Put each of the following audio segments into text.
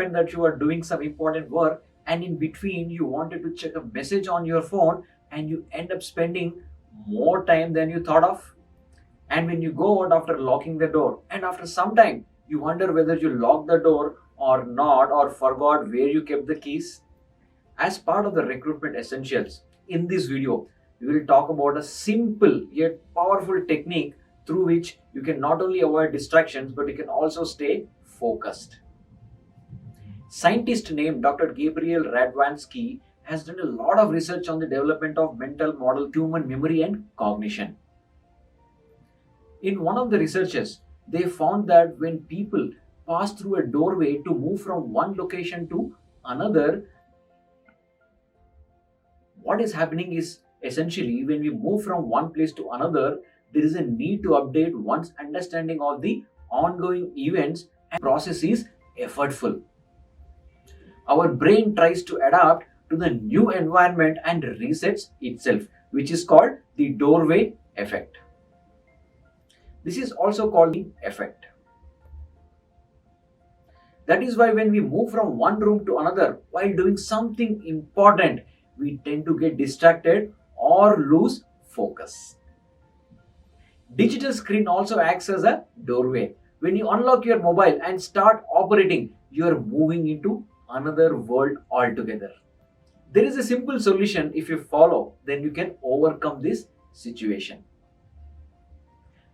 happened that you are doing some important work and in between you wanted to check a message on your phone and you end up spending more time than you thought of? And when you go out after locking the door and after some time you wonder whether you locked the door or not or forgot where you kept the keys? As part of the recruitment essentials, in this video, we will talk about a simple yet powerful technique through which you can not only avoid distractions but you can also stay focused. Scientist named Dr. Gabriel Radwanski has done a lot of research on the development of mental model human memory and cognition. In one of the researches, they found that when people pass through a doorway to move from one location to another, what is happening is essentially when we move from one place to another, there is a need to update one's understanding of the ongoing events and process is effortful. Our brain tries to adapt to the new environment and resets itself, which is called the doorway effect. This is also called the effect. That is why when we move from one room to another while doing something important, we tend to get distracted or lose focus. Digital screen also acts as a doorway. When you unlock your mobile and start operating, you are moving into another world altogether. There is a simple solution. If you follow, then you can overcome this situation.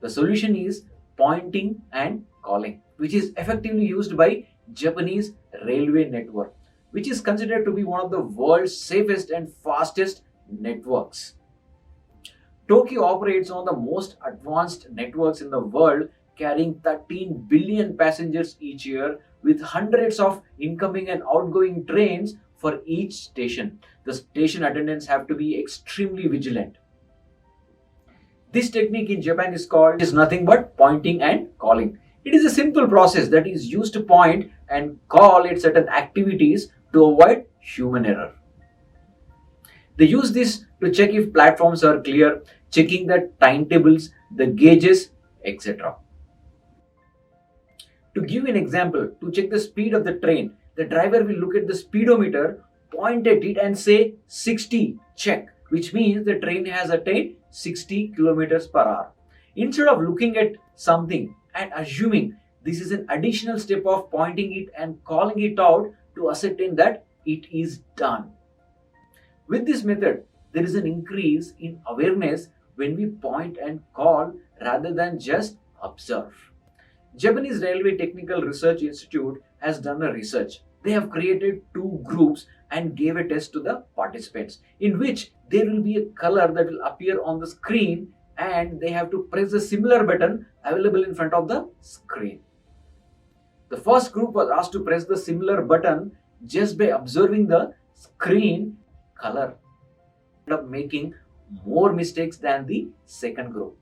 The solution is pointing and calling, which is effectively used by Japanese railway network, which is considered to be one of the world's safest and fastest networks. Tokyo operates on the most advanced networks in the world, carrying 13 billion passengers each year with hundreds of incoming and outgoing trains for each station. The station attendants have to be extremely vigilant. This technique in Japan is nothing but pointing and calling. It is a simple process that is used to point and call at certain activities to avoid human error. They use this to check if platforms are clear, checking the timetables, the gauges, etc. To give an example, to check the speed of the train, the driver will look at the speedometer, point at it and say 60, check, which means the train has attained 60 kilometers per hour. Instead of looking at something and assuming this is an additional step of pointing it and calling it out to ascertain that it is done. With this method, there is an increase in awareness when we point and call rather than just observe. Japanese Railway Technical Research Institute has done a research. They have created two groups and gave a test to the participants in which there will be a color that will appear on the screen and they have to press a similar button available in front of the screen. The first group was asked to press the similar button just by observing the screen color, ended up making more mistakes than the second group.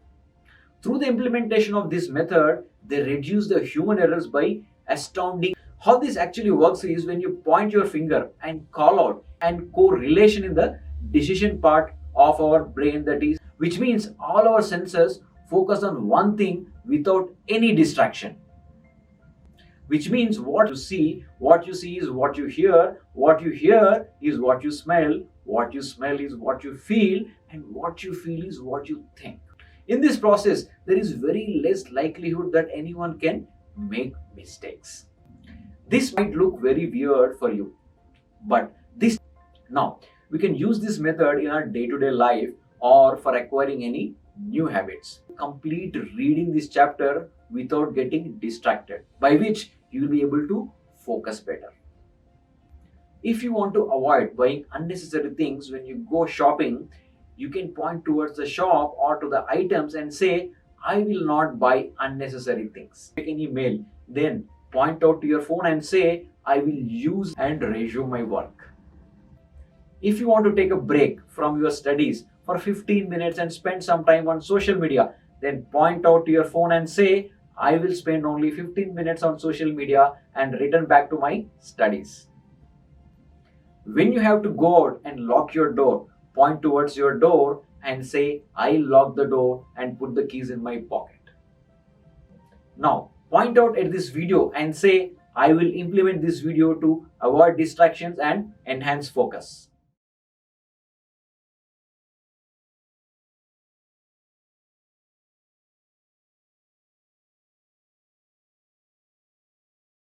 Through the implementation of this method, they reduce the human errors by astounding. How this actually works is when you point your finger and call out and correlation in the decision part of our brain, that is, which means all our senses focus on one thing without any distraction. Which means what you see is what you hear is what you smell is what you feel, and what you feel is what you think. In this process, there is very less likelihood that anyone can make mistakes. This might look very weird for you, but now we can use this method in our day-to-day life or for acquiring any new habits. Complete reading this chapter without getting distracted, by which you will be able to focus better. If you want to avoid buying unnecessary things when you go shopping, you can point towards the shop or to the items and say, I will not buy unnecessary things. Take any mail, then point out to your phone and say, I will use and resume my work. If you want to take a break from your studies for 15 minutes and spend some time on social media, then point out to your phone and say, I will spend only 15 minutes on social media and return back to my studies. When you have to go out and lock your door, point towards your door and say, I lock the door and put the keys in my pocket. Now, point out at this video and say, I will implement this video to avoid distractions and enhance focus.